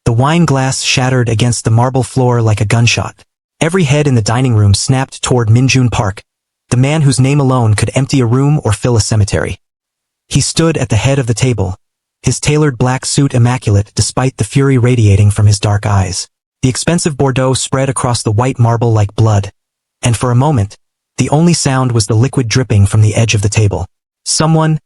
The wine glass shattered against the marble floor like a gunshot. Every head in the dining room snapped toward Min-jun Park, the man whose name alone could empty a room or fill a cemetery. He stood at the head of the table, his tailored black suit immaculate despite the fury radiating from his dark eyes. The expensive Bordeaux spread across the white marble like blood, and for a moment, the only sound was the liquid dripping from the edge of the table. "Someone,"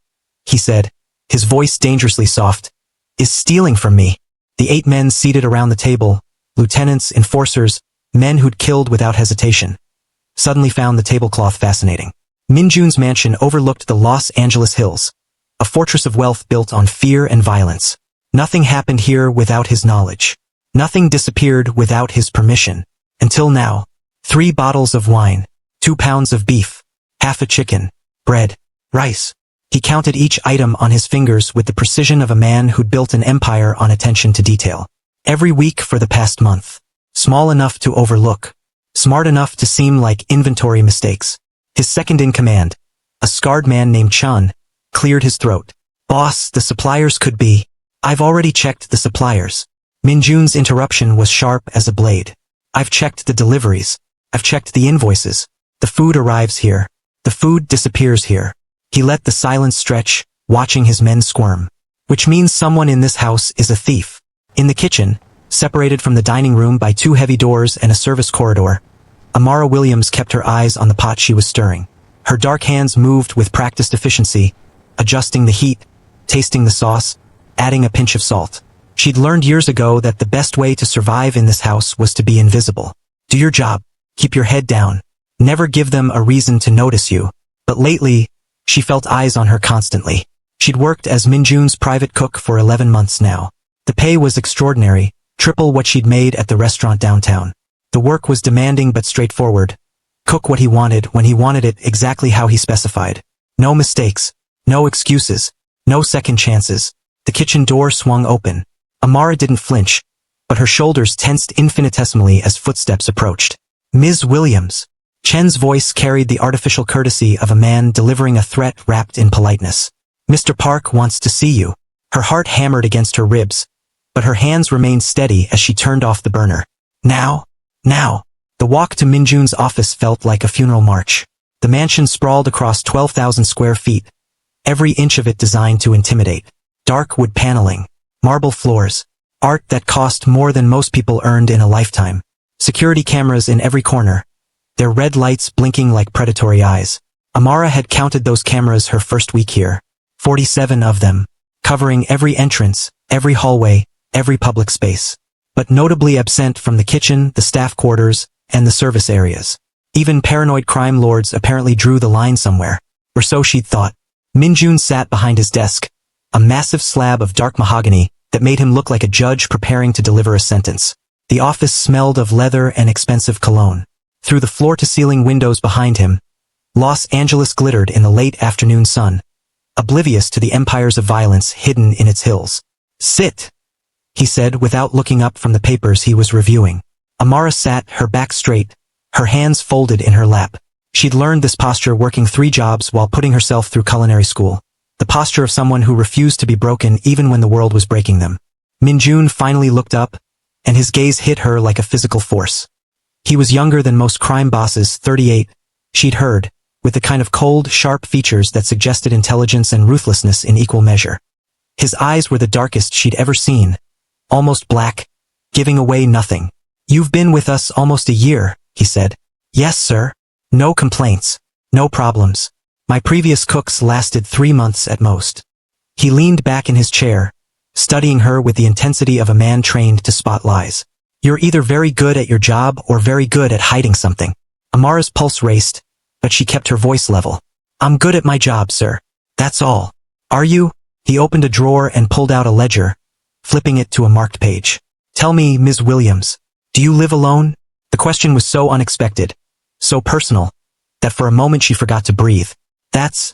he said, his voice dangerously soft, "is stealing from me." The 8 men seated around the table, lieutenants, enforcers, men who'd killed without hesitation, suddenly found the tablecloth fascinating. Min-jun's mansion overlooked the Los Angeles hills, a fortress of wealth built on fear and violence. Nothing happened here without his knowledge. Nothing disappeared without his permission. Until now. 3 bottles of wine, 2 pounds of beef, half a chicken, bread, rice. He counted each item on his fingers with the precision of a man who'd built an empire on attention to detail. Every week for the past month. Small enough to overlook. Smart enough to seem like inventory mistakes. His second-in-command, a scarred man named Chun, cleared his throat. "Boss, the suppliers could be." "I've already checked the suppliers." Min-jun's interruption was sharp as a blade. "I've checked the deliveries. I've checked the invoices. The food arrives here. The food disappears here." He let the silence stretch, watching his men squirm. "Which means someone in this house is a thief." In the kitchen, separated from the dining room by 2 heavy doors and a service corridor, Amara Williams kept her eyes on the pot she was stirring. Her dark hands moved with practiced efficiency, adjusting the heat, tasting the sauce, adding a pinch of salt. She'd learned years ago that the best way to survive in this house was to be invisible. Do your job. Keep your head down. Never give them a reason to notice you. But lately, she felt eyes on her constantly. She'd worked as Min-jun's private cook for 11 months now. The pay was extraordinary, triple what she'd made at the restaurant downtown. The work was demanding but straightforward. Cook what he wanted when he wanted it exactly how he specified. No mistakes. No excuses. No second chances. The kitchen door swung open. Amara didn't flinch, but her shoulders tensed infinitesimally as footsteps approached. "Ms. Williams." Chen's voice carried the artificial courtesy of a man delivering a threat wrapped in politeness. "Mr. Park wants to see you." Her heart hammered against her ribs, but her hands remained steady as she turned off the burner. Now. Now. The walk to Min-jun's office felt like a funeral march. The mansion sprawled across 12,000 square feet, every inch of it designed to intimidate. Dark wood paneling, marble floors, art that cost more than most people earned in a lifetime. Security cameras in every corner, their red lights blinking like predatory eyes. Amara had counted those cameras her first week here. 47 of them, covering every entrance, every hallway, every public space. But notably absent from the kitchen, the staff quarters, and the service areas. Even paranoid crime lords apparently drew the line somewhere, or so she'd thought. Min-jun sat behind his desk, a massive slab of dark mahogany that made him look like a judge preparing to deliver a sentence. The office smelled of leather and expensive cologne. Through the floor-to-ceiling windows behind him, Los Angeles glittered in the late afternoon sun, oblivious to the empires of violence hidden in its hills. "Sit," he said without looking up from the papers he was reviewing. Amara sat, her back straight, her hands folded in her lap. She'd learned this posture working 3 jobs while putting herself through culinary school. The posture of someone who refused to be broken even when the world was breaking them. Min-jun finally looked up, and his gaze hit her like a physical force. He was younger than most crime bosses, 38, she'd heard, with the kind of cold, sharp features that suggested intelligence and ruthlessness in equal measure. His eyes were the darkest she'd ever seen, almost black, giving away nothing. "You've been with us almost a year," he said. "Yes, sir. No complaints. No problems. My previous cooks lasted 3 months at most." He leaned back in his chair, studying her with the intensity of a man trained to spot lies. "You're either very good at your job or very good at hiding something." Amara's pulse raced, but she kept her voice level. "I'm good at my job, sir. That's all." "Are you?" He opened a drawer and pulled out a ledger, flipping it to a marked page. "Tell me, Ms. Williams, do you live alone?" The question was so unexpected, so personal, that for a moment she forgot to breathe. That's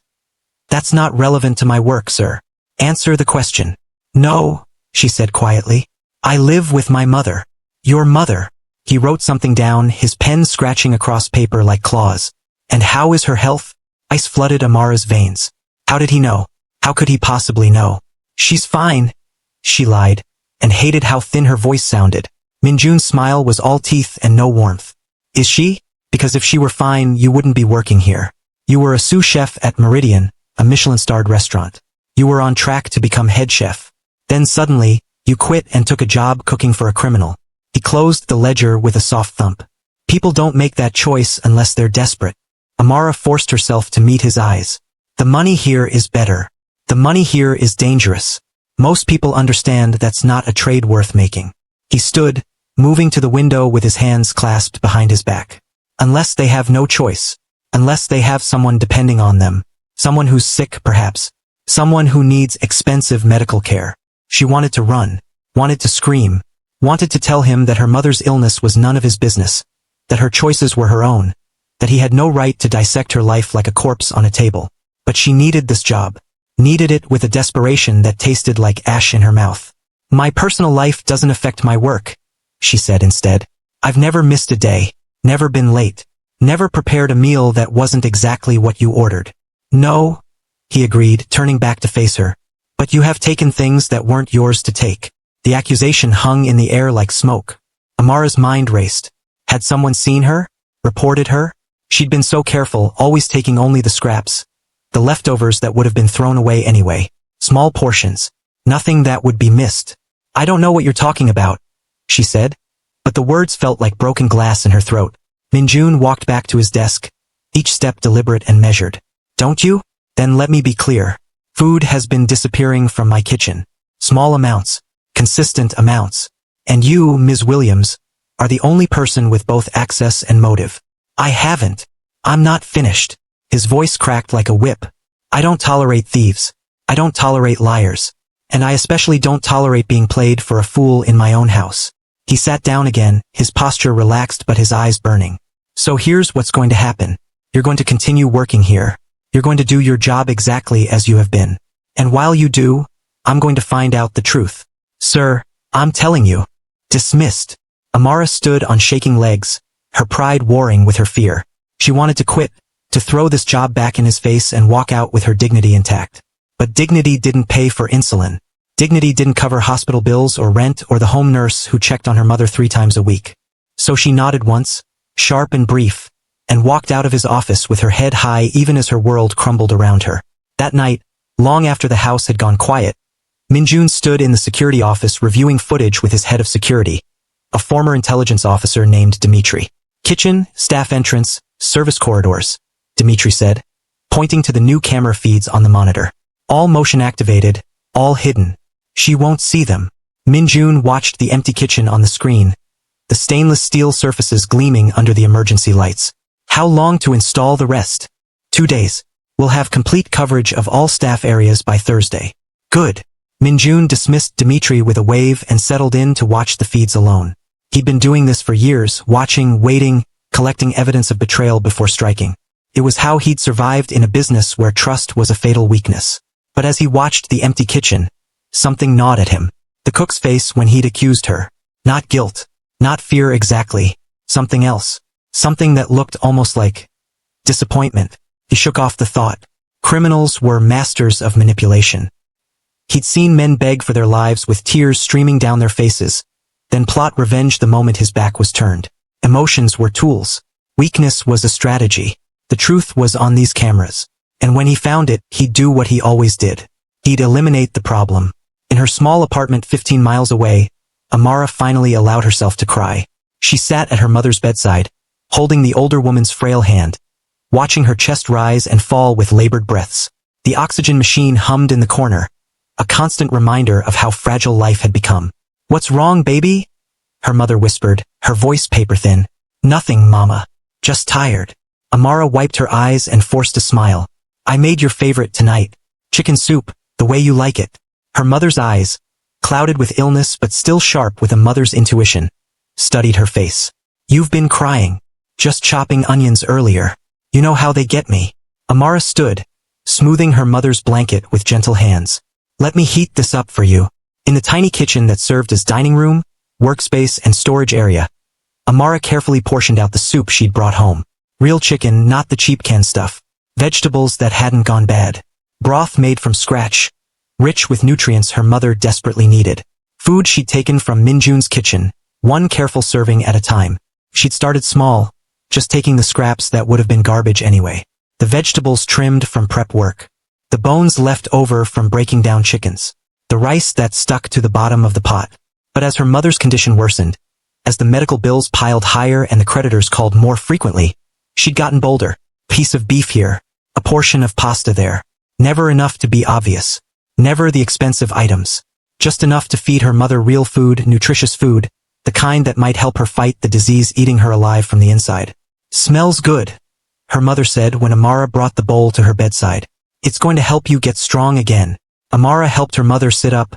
not relevant to my work, sir." "Answer the question." "No," she said quietly. "I live with my mother." "Your mother?" He wrote something down, his pen scratching across paper like claws. "And how is her health?" Ice flooded Amara's veins. How did he know? How could he possibly know? "She's fine," she lied, and hated how thin her voice sounded. Min-jun's smile was all teeth and no warmth. Is she? Because if she were fine, you wouldn't be working here. You were a sous chef at Meridian, a Michelin-starred restaurant. You were on track to become head chef. Then suddenly, you quit and took a job cooking for a criminal. He closed the ledger with a soft thump. People don't make that choice unless they're desperate. Amara forced herself to meet his eyes. The money here is better. The money here is dangerous. Most people understand that's not a trade worth making. He stood, moving to the window with his hands clasped behind his back. Unless they have no choice. Unless they have someone depending on them. Someone who's sick, perhaps. Someone who needs expensive medical care. She wanted to run. Wanted to scream. Wanted to tell him that her mother's illness was none of his business. That her choices were her own. That he had no right to dissect her life like a corpse on a table. But she needed this job. Needed it with a desperation that tasted like ash in her mouth. My personal life doesn't affect my work, she said instead. I've never missed a day. Never been late. Never prepared a meal that wasn't exactly what you ordered. No, he agreed, turning back to face her. But you have taken things that weren't yours to take. The accusation hung in the air like smoke. Amara's mind raced. Had someone seen her? Reported her? She'd been so careful, always taking only the scraps. The leftovers that would have been thrown away anyway. Small portions. Nothing that would be missed. I don't know what you're talking about, she said. But the words felt like broken glass in her throat. Min-jun walked back to his desk, each step deliberate and measured. Don't you? Then let me be clear. Food has been disappearing from my kitchen. Small amounts. Consistent amounts. And you, Ms. Williams, are the only person with both access and motive. I haven't. I'm not finished. His voice cracked like a whip. I don't tolerate thieves. I don't tolerate liars. And I especially don't tolerate being played for a fool in my own house. He sat down again, his posture relaxed but his eyes burning. So here's what's going to happen. You're going to continue working here. You're going to do your job exactly as you have been. And while you do, I'm going to find out the truth. Sir, I'm telling you. Dismissed. Amara stood on shaking legs, her pride warring with her fear. She wanted to quit, to throw this job back in his face and walk out with her dignity intact. But dignity didn't pay for insulin. Dignity didn't cover hospital bills or rent or the home nurse who checked on her mother 3 times a week. So she nodded once, sharp and brief, and walked out of his office with her head high even as her world crumbled around her. That night, long after the house had gone quiet, Min-jun stood in the security office reviewing footage with his head of security, a former intelligence officer named Dmitri. Kitchen, staff entrance, service corridors, Dmitri said, pointing to the new camera feeds on the monitor. All motion activated, all hidden. She won't see them. Min-jun watched the empty kitchen on the screen, the stainless steel surfaces gleaming under the emergency lights. How long to install the rest? 2 days. We'll have complete coverage of all staff areas by Thursday. Good. Min-jun dismissed Dmitri with a wave and settled in to watch the feeds alone. He'd been doing this for years, watching, waiting, collecting evidence of betrayal before striking. It was how he'd survived in a business where trust was a fatal weakness. But as he watched the empty kitchen, something gnawed at him. The cook's face when he'd accused her. Not guilt. Not fear exactly. Something else. Something that looked almost like disappointment. He shook off the thought. Criminals were masters of manipulation. He'd seen men beg for their lives with tears streaming down their faces, then plot revenge the moment his back was turned. Emotions were tools. Weakness was a strategy. The truth was on these cameras. And when he found it, he'd do what he always did. He'd eliminate the problem. In her small apartment 15 miles away, Amara finally allowed herself to cry. She sat at her mother's bedside, holding the older woman's frail hand, watching her chest rise and fall with labored breaths. The oxygen machine hummed in the corner, a constant reminder of how fragile life had become. What's wrong, baby? Her mother whispered, her voice paper-thin. Nothing, Mama. Just tired. Amara wiped her eyes and forced a smile. I made your favorite tonight. Chicken soup, the way you like it. Her mother's eyes, clouded with illness but still sharp with a mother's intuition, studied her face. You've been crying. Just chopping onions earlier. You know how they get me. Amara stood, smoothing her mother's blanket with gentle hands. Let me heat this up for you. In the tiny kitchen that served as dining room, workspace, and storage area, Amara carefully portioned out the soup she'd brought home. Real chicken, not the cheap canned stuff. Vegetables that hadn't gone bad. Broth made from scratch. Rich with nutrients her mother desperately needed. Food she'd taken from Min-jun's kitchen, one careful serving at a time. She'd started small, just taking the scraps that would have been garbage anyway. The vegetables trimmed from prep work. The bones left over from breaking down chickens. The rice that stuck to the bottom of the pot. But as her mother's condition worsened, as the medical bills piled higher and the creditors called more frequently, she'd gotten bolder. Piece of beef here, a portion of pasta there. Never enough to be obvious. Never the expensive items. Just enough to feed her mother real food, nutritious food, the kind that might help her fight the disease eating her alive from the inside. Smells good, her mother said when Amara brought the bowl to her bedside. It's going to help you get strong again. Amara helped her mother sit up,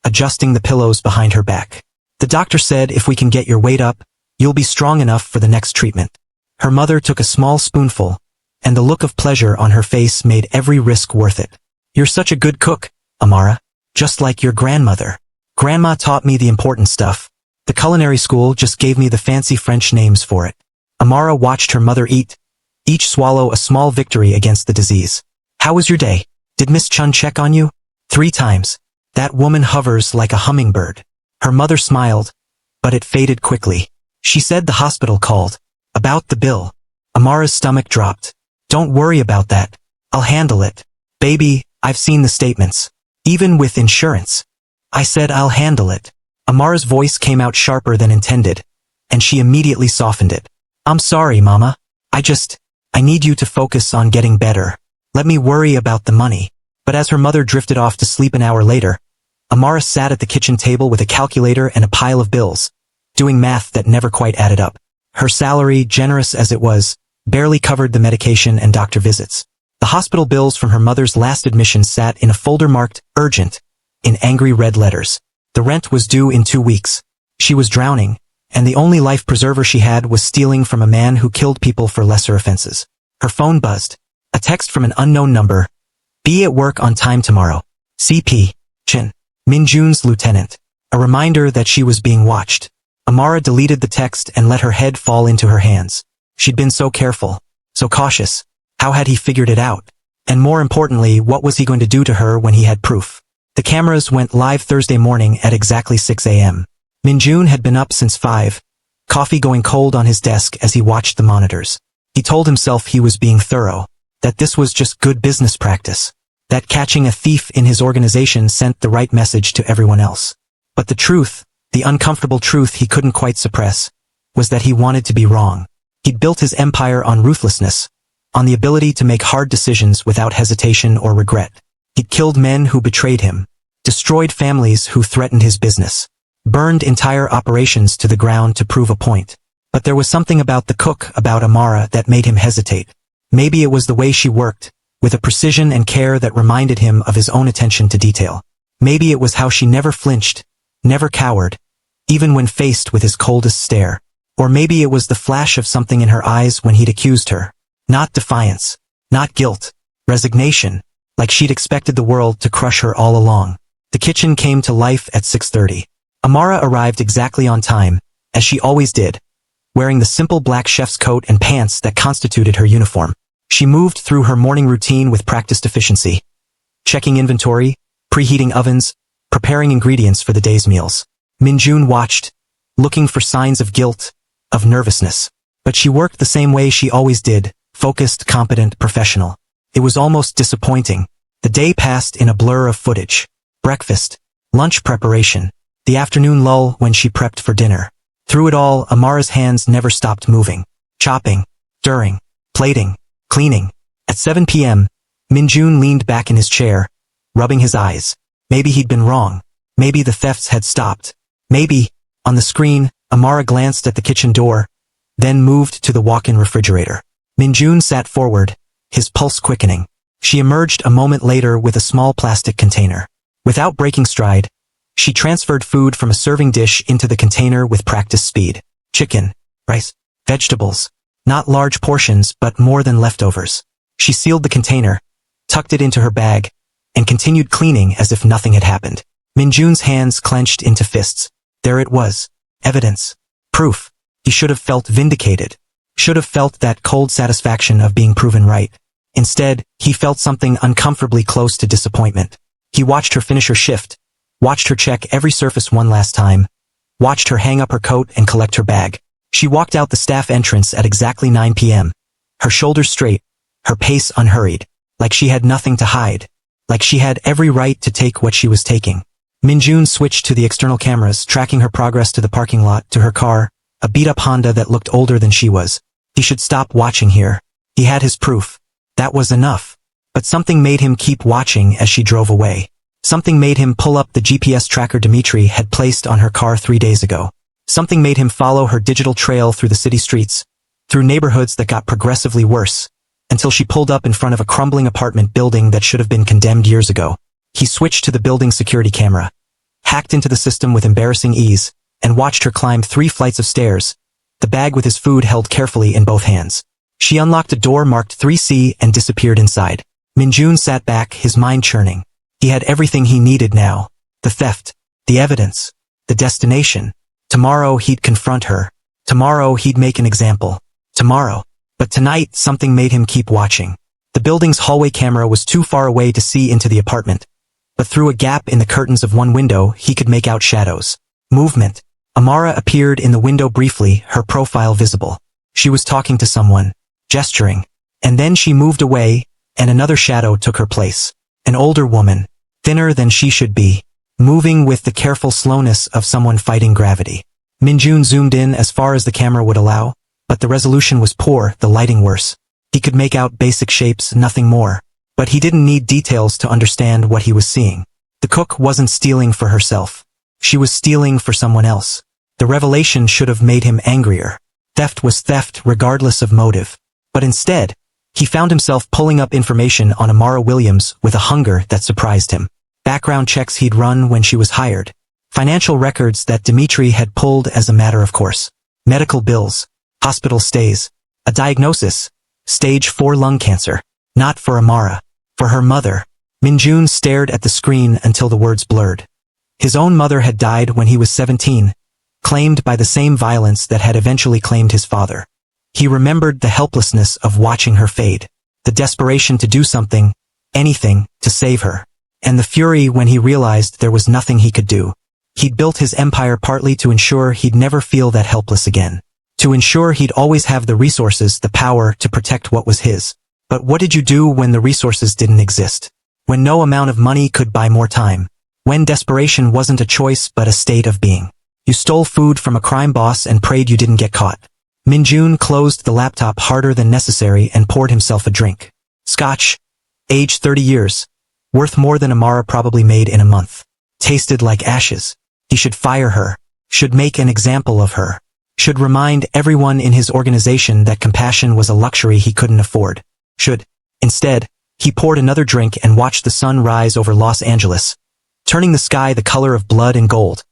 adjusting the pillows behind her back. The doctor said if we can get your weight up, you'll be strong enough for the next treatment. Her mother took a small spoonful, and the look of pleasure on her face made every risk worth it. You're such a good cook, Amara. Just like your grandmother. Grandma taught me the important stuff. The culinary school just gave me the fancy French names for it. Amara watched her mother eat, each swallow a small victory against the disease. How was your day? Did Miss Chun check on you? 3 times. That woman hovers like a hummingbird. Her mother smiled, but it faded quickly. She said the hospital called. About the bill. Amara's stomach dropped. Don't worry about that. I'll handle it. Baby, I've seen the statements. Even with insurance. I said I'll handle it. Amara's voice came out sharper than intended, and she immediately softened it. I'm sorry, Mama. I need you to focus on getting better. Let me worry about the money. But as her mother drifted off to sleep an hour later, Amara sat at the kitchen table with a calculator and a pile of bills, doing math that never quite added up. Her salary, generous as it was, barely covered the medication and doctor visits. The hospital bills from her mother's last admission sat in a folder marked urgent in angry red letters. The rent was due in 2 weeks. She was drowning, and the only life preserver she had was stealing from a man who killed people for lesser offenses. Her phone buzzed. A text from an unknown number. Be at work on time tomorrow. CP. Chin. Min-jun's lieutenant. A reminder that she was being watched. Amara deleted the text and let her head fall into her hands. She'd been so careful, so cautious. How had he figured it out? And more importantly, what was he going to do to her when he had proof? The cameras went live Thursday morning at exactly 6 a.m. Min-jun had been up since 5, coffee going cold on his desk as he watched the monitors. He told himself he was being thorough, that this was just good business practice, that catching a thief in his organization sent the right message to everyone else. But the truth, the uncomfortable truth he couldn't quite suppress, was that he wanted to be wrong. He'd built his empire on ruthlessness, on the ability to make hard decisions without hesitation or regret. He'd killed men who betrayed him, destroyed families who threatened his business, burned entire operations to the ground to prove a point. But there was something about the cook, about Amara, that made him hesitate. Maybe it was the way she worked, with a precision and care that reminded him of his own attention to detail. Maybe it was how she never flinched, never cowered, even when faced with his coldest stare. Or maybe it was the flash of something in her eyes when he'd accused her. Not defiance, not guilt, resignation, like she'd expected the world to crush her all along. The kitchen came to life at 6:30. Amara arrived exactly on time, as she always did, wearing the simple black chef's coat and pants that constituted her uniform. She moved through her morning routine with practiced efficiency, checking inventory, preheating ovens, preparing ingredients for the day's meals. Min-jun watched, looking for signs of guilt, of nervousness. But she worked the same way she always did, focused, competent, professional. It was almost disappointing. The day passed in a blur of footage. Breakfast, lunch preparation, the afternoon lull when she prepped for dinner. Through it all, Amara's hands never stopped moving. Chopping, stirring, plating, cleaning. At 7 p.m., Min-jun leaned back in his chair, rubbing his eyes. Maybe he'd been wrong. Maybe the thefts had stopped. Maybe, on the screen, Amara glanced at the kitchen door, then moved to the walk-in refrigerator. Min-jun sat forward, his pulse quickening. She emerged a moment later with a small plastic container. Without breaking stride, she transferred food from a serving dish into the container with practiced speed. Chicken, rice, vegetables. Not large portions, but more than leftovers. She sealed the container, tucked it into her bag, and continued cleaning as if nothing had happened. Min-jun's hands clenched into fists. There it was. Evidence. Proof. He should have felt vindicated. Should have felt that cold satisfaction of being proven right. Instead, he felt something uncomfortably close to disappointment. He watched her finish her shift, watched her check every surface one last time, watched her hang up her coat and collect her bag. She walked out the staff entrance at exactly 9 p.m., her shoulders straight, her pace unhurried, like she had nothing to hide, like she had every right to take what she was taking. Min-jun switched to the external cameras, tracking her progress to the parking lot, to her car, a beat-up Honda that looked older than she was. He should stop watching here. He had his proof. That was enough. But something made him keep watching as she drove away. Something made him pull up the GPS tracker Dmitri had placed on her car 3 days ago. Something made him follow her digital trail through the city streets, through neighborhoods that got progressively worse, until she pulled up in front of a crumbling apartment building that should have been condemned years ago. He switched to the building's security camera, hacked into the system with embarrassing ease, and watched her climb 3 flights of stairs, the bag with his food held carefully in both hands. She unlocked a door marked 3C and disappeared inside. Min-jun sat back, his mind churning. He had everything he needed now. The theft, the evidence, the destination. Tomorrow he'd confront her. Tomorrow he'd make an example. Tomorrow. But tonight something made him keep watching. The building's hallway camera was too far away to see into the apartment. But through a gap in the curtains of one window he could make out shadows. Movement. Amara appeared in the window briefly, her profile visible. She was talking to someone, gesturing. And then she moved away, and another shadow took her place. An older woman, thinner than she should be, moving with the careful slowness of someone fighting gravity. Min-jun zoomed in as far as the camera would allow, but the resolution was poor, the lighting worse. He could make out basic shapes, nothing more. But he didn't need details to understand what he was seeing. The cook wasn't stealing for herself. She was stealing for someone else. The revelation should have made him angrier. Theft was theft regardless of motive. But instead, he found himself pulling up information on Amara Williams with a hunger that surprised him. Background checks he'd run when she was hired. Financial records that Dmitri had pulled as a matter of course. Medical bills. Hospital stays. A diagnosis. Stage 4 lung cancer. Not for Amara. For her mother. Min-jun stared at the screen until the words blurred. His own mother had died when he was 17, claimed by the same violence that had eventually claimed his father. He remembered the helplessness of watching her fade, the desperation to do something, anything, to save her, and the fury when he realized there was nothing he could do. He'd built his empire partly to ensure he'd never feel that helpless again, to ensure he'd always have the resources, the power to protect what was his. But what did you do when the resources didn't exist? When no amount of money could buy more time? When desperation wasn't a choice but a state of being? You stole food from a crime boss and prayed you didn't get caught. Min-jun closed the laptop harder than necessary and poured himself a drink. Scotch. Age 30 years. Worth more than Amara probably made in a month. Tasted like ashes. He should fire her. Should make an example of her. Should remind everyone in his organization that compassion was a luxury he couldn't afford. Should. Instead, he poured another drink and watched the sun rise over Los Angeles, turning the sky the color of blood and gold,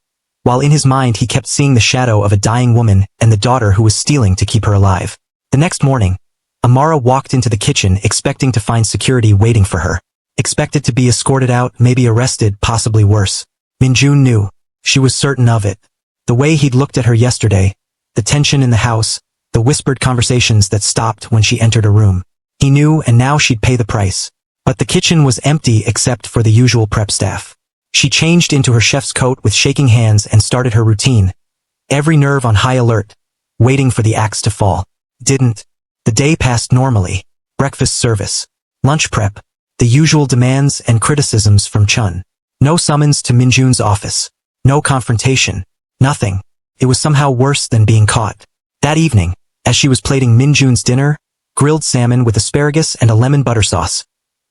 while in his mind he kept seeing the shadow of a dying woman and the daughter who was stealing to keep her alive. The next morning, Amara walked into the kitchen expecting to find security waiting for her, expected to be escorted out, maybe arrested, possibly worse. Min-jun knew. She was certain of it. The way he'd looked at her yesterday, the tension in the house, the whispered conversations that stopped when she entered a room. He knew, and now she'd pay the price. But the kitchen was empty except for the usual prep staff. She changed into her chef's coat with shaking hands and started her routine. Every nerve on high alert, waiting for the axe to fall. Didn't. The day passed normally. Breakfast service. Lunch prep. The usual demands and criticisms from Chun. No summons to Min-jun's office. No confrontation. Nothing. It was somehow worse than being caught. That evening, as she was plating Min-jun's dinner, grilled salmon with asparagus and a lemon butter sauce,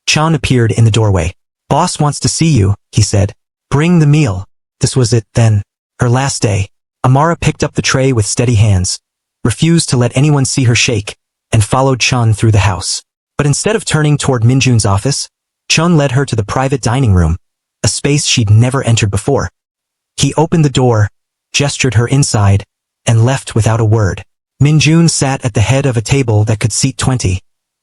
Chun appeared in the doorway. "Boss wants to see you," he said. "Bring the meal." This was it, then. Her last day. Amara picked up the tray with steady hands, refused to let anyone see her shake, and followed Chun through the house. But instead of turning toward Min-jun's office, Chun led her to the private dining room, a space she'd never entered before. He opened the door, gestured her inside, and left without a word. Min-jun sat at the head of a table that could seat 20,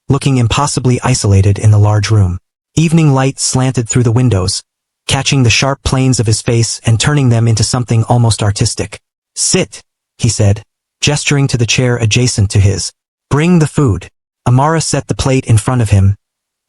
looking impossibly isolated in the large room. Evening light slanted through the windows, catching the sharp planes of his face and turning them into something almost artistic. "Sit," he said, gesturing to the chair adjacent to his. "Bring the food." Amara set the plate in front of him,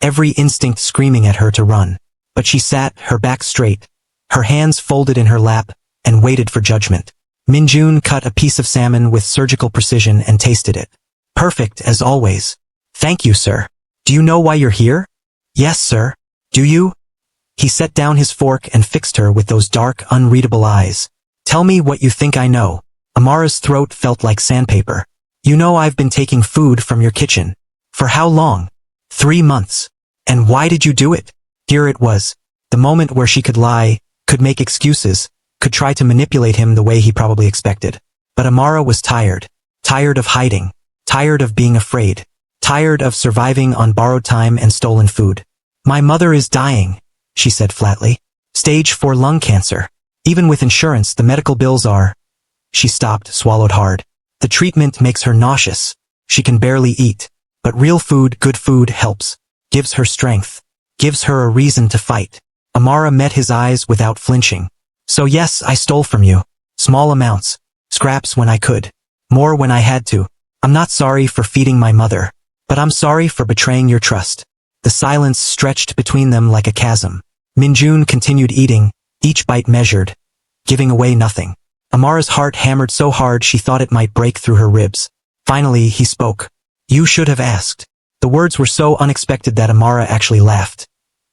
every instinct screaming at her to run. But she sat, her back straight, her hands folded in her lap, and waited for judgment. Min-jun cut a piece of salmon with surgical precision and tasted it. Perfect, as always. Thank you, sir. Do you know why you're here? Yes, sir. Do you? He set down his fork and fixed her with those dark, unreadable eyes. Tell me what you think I know. Amara's throat felt like sandpaper. You know I've been taking food from your kitchen. For how long? 3 months. And why did you do it? Here it was. The moment where she could lie, could make excuses, could try to manipulate him the way he probably expected. But Amara was tired. Tired of hiding. Tired of being afraid. Tired of surviving on borrowed time and stolen food. My mother is dying, she said flatly. Stage 4 lung cancer. Even with insurance, the medical bills are... She stopped, swallowed hard. The treatment makes her nauseous. She can barely eat. But real food, good food, helps. Gives her strength. Gives her a reason to fight. Amara met his eyes without flinching. So yes, I stole from you. Small amounts. Scraps when I could. More when I had to. I'm not sorry for feeding my mother. But I'm sorry for betraying your trust. The silence stretched between them like a chasm. Min-jun continued eating, each bite measured, giving away nothing. Amara's heart hammered so hard she thought it might break through her ribs. Finally, he spoke. You should have asked. The words were so unexpected that Amara actually laughed.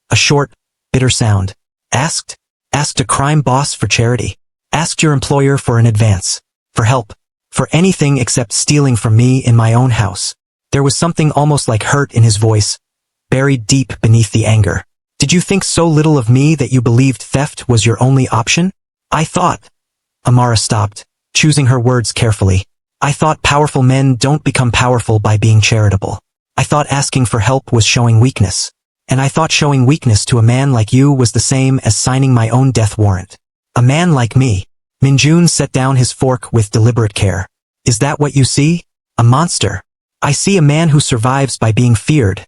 A short, bitter sound. Asked? Asked a crime boss for charity. Asked your employer for an advance. For help. For anything except stealing from me in my own house. There was something almost like hurt in his voice, buried deep beneath the anger. Did you think so little of me that you believed theft was your only option? I thought... Amara stopped, choosing her words carefully. I thought powerful men don't become powerful by being charitable. I thought asking for help was showing weakness. And I thought showing weakness to a man like you was the same as signing my own death warrant. A man like me. Min-jun set down his fork with deliberate care. Is that what you see? A monster. I see a man who survives by being feared,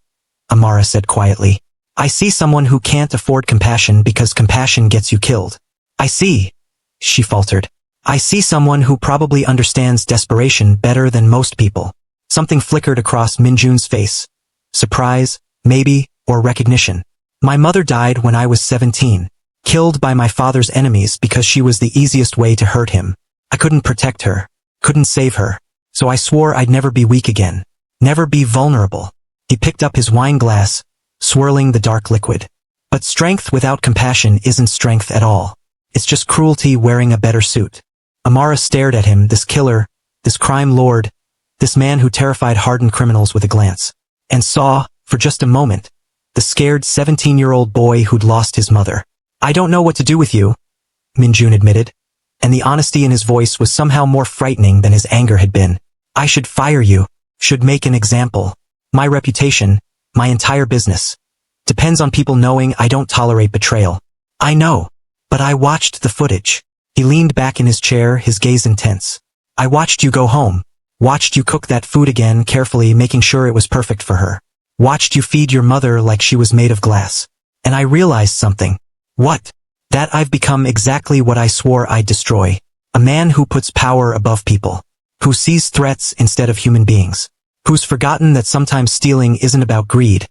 Amara said quietly. I see someone who can't afford compassion because compassion gets you killed. I see, she faltered. I see someone who probably understands desperation better than most people. Something flickered across Min-jun's face. Surprise, maybe, or recognition. My mother died when I was 17, killed by my father's enemies because she was the easiest way to hurt him. I couldn't protect her, couldn't save her, so I swore I'd never be weak again. Never be vulnerable. He picked up his wine glass, swirling the dark liquid. But strength without compassion isn't strength at all. It's just cruelty wearing a better suit. Amara stared at him, this killer, this crime lord, this man who terrified hardened criminals with a glance, and saw, for just a moment, the scared 17-year-old boy who'd lost his mother. I don't know what to do with you, Min-jun admitted, and the honesty in his voice was somehow more frightening than his anger had been. I should fire you. Should make an example. My reputation, my entire business, depends on people knowing I don't tolerate betrayal. I know. But I watched the footage. He leaned back in his chair, his gaze intense. I watched you go home. Watched you cook that food again, carefully making sure it was perfect for her. Watched you feed your mother like she was made of glass. And I realized something. What? That I've become exactly what I swore I'd destroy. A man who puts power above people. Who sees threats instead of human beings. Who's forgotten that sometimes stealing isn't about greed.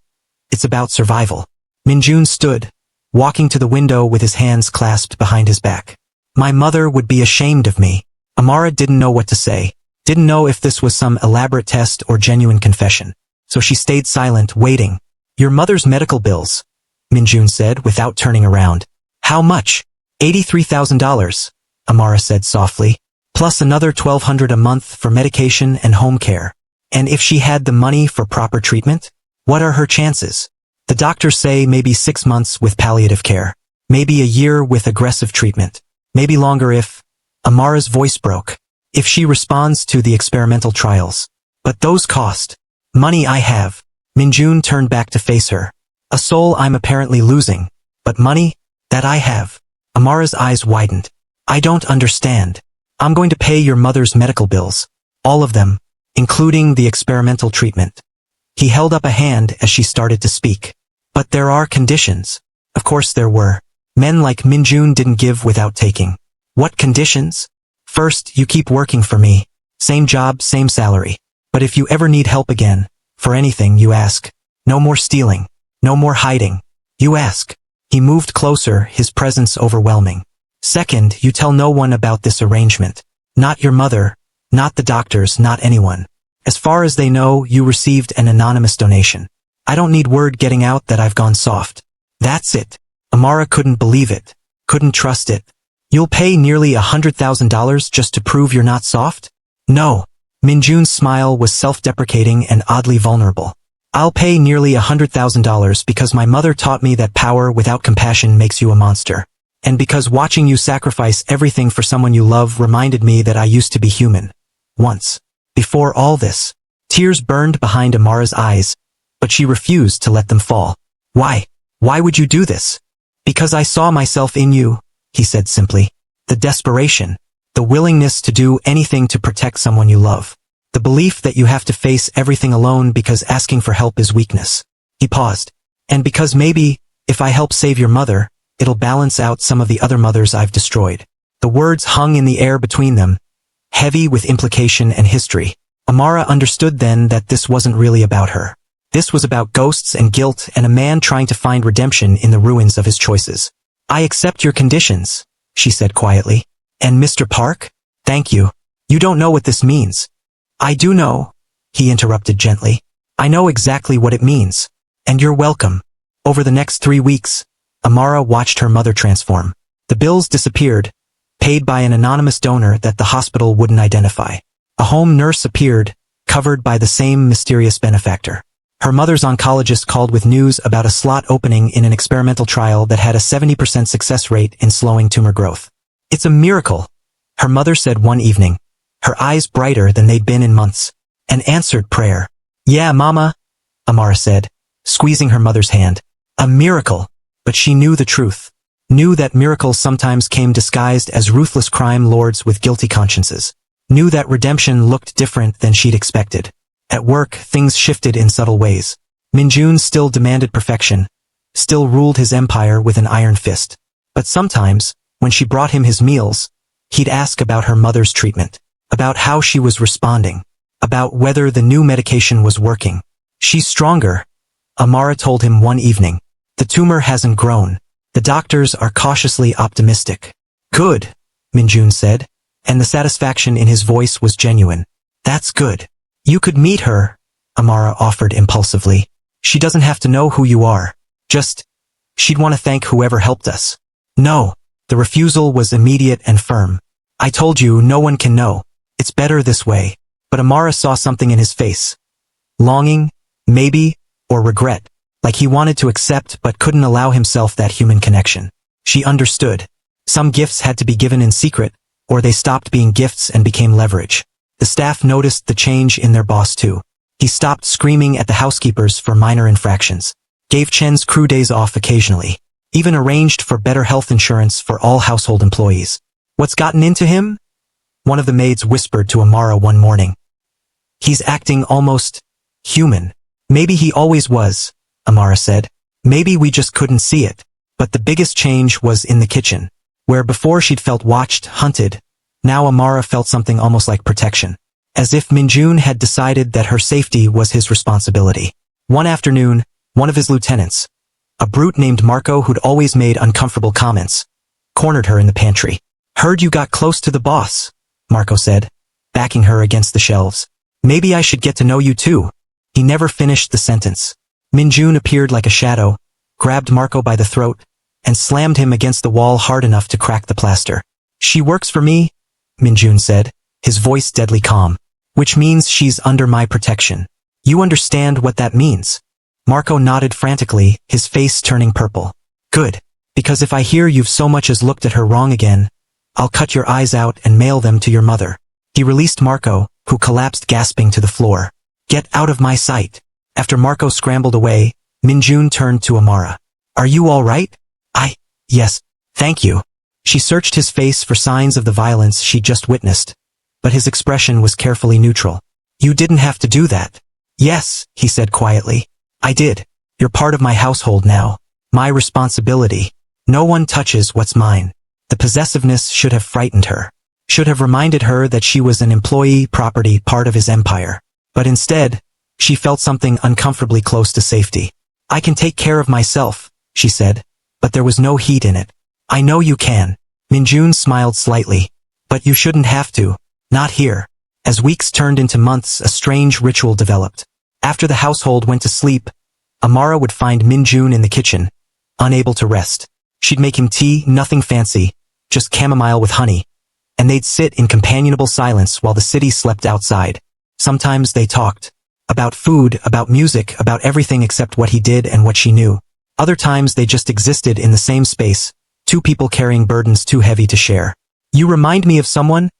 It's about survival. Min-jun stood, walking to the window with his hands clasped behind his back. My mother would be ashamed of me. Amara didn't know what to say. Didn't know if this was some elaborate test or genuine confession. So she stayed silent, waiting. Your mother's medical bills, Min-jun said without turning around. How much? $83,000, Amara said softly. Plus another $1,200 a month for medication and home care. And if she had the money for proper treatment? What are her chances? The doctors say maybe 6 months with palliative care. Maybe a year with aggressive treatment. Maybe longer if... Amara's voice broke. If she responds to the experimental trials. But those cost. Money I have. Min-jun turned back to face her. A soul I'm apparently losing. But money? That I have. Amara's eyes widened. I don't understand. I'm going to pay your mother's medical bills. All of them. Including the experimental treatment. He held up a hand as she started to speak. But there are conditions. Of course there were. Men like Min-jun didn't give without taking. What conditions? First, you keep working for me. Same job, same salary. But if you ever need help again, for anything you ask. No more stealing. No more hiding. You ask. He He moved closer, his presence overwhelming. Second, you tell no one about this arrangement. Not your mother, not the doctors, not anyone. As far as they know, you received an anonymous donation. I don't need word getting out that I've gone soft. That's it. Amara couldn't believe it. Couldn't trust it. You'll pay nearly $100,000 just to prove you're not soft? No. Min-jun's smile was self-deprecating and oddly vulnerable. I'll pay nearly $100,000 because my mother taught me that power without compassion makes you a monster. And because watching you sacrifice everything for someone you love reminded me that I used to be human. Once. Before all this. Tears burned behind Amara's eyes, but she refused to let them fall. Why? Why would you do this? Because I saw myself in you, he said simply. The desperation. The willingness to do anything to protect someone you love. The belief that you have to face everything alone because asking for help is weakness. He paused. And because maybe, if I help save your mother, it'll balance out some of the other mothers I've destroyed. The words hung in the air between them, heavy with implication and history. Amara understood then that this wasn't really about her. This was about ghosts and guilt and a man trying to find redemption in the ruins of his choices. I accept your conditions, she said quietly. And Mr. Park? Thank you. You don't know what this means. I do know, he interrupted gently. I know exactly what it means. And you're welcome. Over the next 3 weeks, Amara watched her mother transform. The bills disappeared, paid by an anonymous donor that the hospital wouldn't identify. A home nurse appeared, covered by the same mysterious benefactor. Her mother's oncologist called with news about a slot opening in an experimental trial that had a 70% success rate in slowing tumor growth. It's a miracle, her mother said one evening, her eyes brighter than they'd been in months. An answered prayer. Yeah, Mama, Amara said, squeezing her mother's hand. A miracle. But she knew the truth. Knew that miracles sometimes came disguised as ruthless crime lords with guilty consciences. Knew that redemption looked different than she'd expected. At work, things shifted in subtle ways. Min-jun still demanded perfection, still ruled his empire with an iron fist. But sometimes, when she brought him his meals, he'd ask about her mother's treatment, about how she was responding, about whether the new medication was working. She's stronger, Amara told him one evening. The tumor hasn't grown. The doctors are cautiously optimistic. Good, Min-jun said, and the satisfaction in his voice was genuine. That's good. You could meet her, Amara offered impulsively. She doesn't have to know who you are. She'd want to thank whoever helped us. No, the refusal was immediate and firm. I told you no one can know. It's better this way. But Amara saw something in his face. Longing, maybe, or regret. Like he wanted to accept but couldn't allow himself that human connection. She understood. Some gifts had to be given in secret, or they stopped being gifts and became leverage. The staff noticed the change in their boss too. He stopped screaming at the housekeepers for minor infractions, gave Chen's crew days off occasionally, even arranged for better health insurance for all household employees. What's gotten into him? One of the maids whispered to Amara one morning. He's acting almost human. Maybe he always was, Amara said. Maybe we just couldn't see it. But the biggest change was in the kitchen, where before she'd felt watched, hunted. Now Amara felt something almost like protection. As if Min-jun had decided that her safety was his responsibility. One afternoon, one of his lieutenants, a brute named Marco who'd always made uncomfortable comments, cornered her in the pantry. Heard you got close to the boss, Marco said, backing her against the shelves. Maybe I should get to know you too. He never finished the sentence. Min-jun appeared like a shadow, grabbed Marco by the throat, and slammed him against the wall hard enough to crack the plaster. She works for me, Min-jun said, his voice deadly calm. Which means she's under my protection. You understand what that means? Marco nodded frantically, his face turning purple. Good. Because if I hear you've so much as looked at her wrong again, I'll cut your eyes out and mail them to your mother. He released Marco, who collapsed gasping to the floor. Get out of my sight. After Marco scrambled away, Min-jun turned to Amara. Are you all right? Yes, thank you. She searched his face for signs of the violence she'd just witnessed, but his expression was carefully neutral. You didn't have to do that. Yes, he said quietly. I did. You're part of my household now. My responsibility. No one touches what's mine. The possessiveness should have frightened her. Should have reminded her that she was an employee, property, part of his empire. But instead, she felt something uncomfortably close to safety. I can take care of myself, she said, but there was no heat in it. I know you can. Min-jun smiled slightly. But you shouldn't have to. Not here. As weeks turned into months, a strange ritual developed. After the household went to sleep, Amara would find Min-jun in the kitchen, unable to rest. She'd make him tea, nothing fancy, just chamomile with honey, and they'd sit in companionable silence while the city slept outside. Sometimes they talked. About food, about music, about everything except what he did and what she knew. Other times they just existed in the same space, two people carrying burdens too heavy to share. You remind me of someone?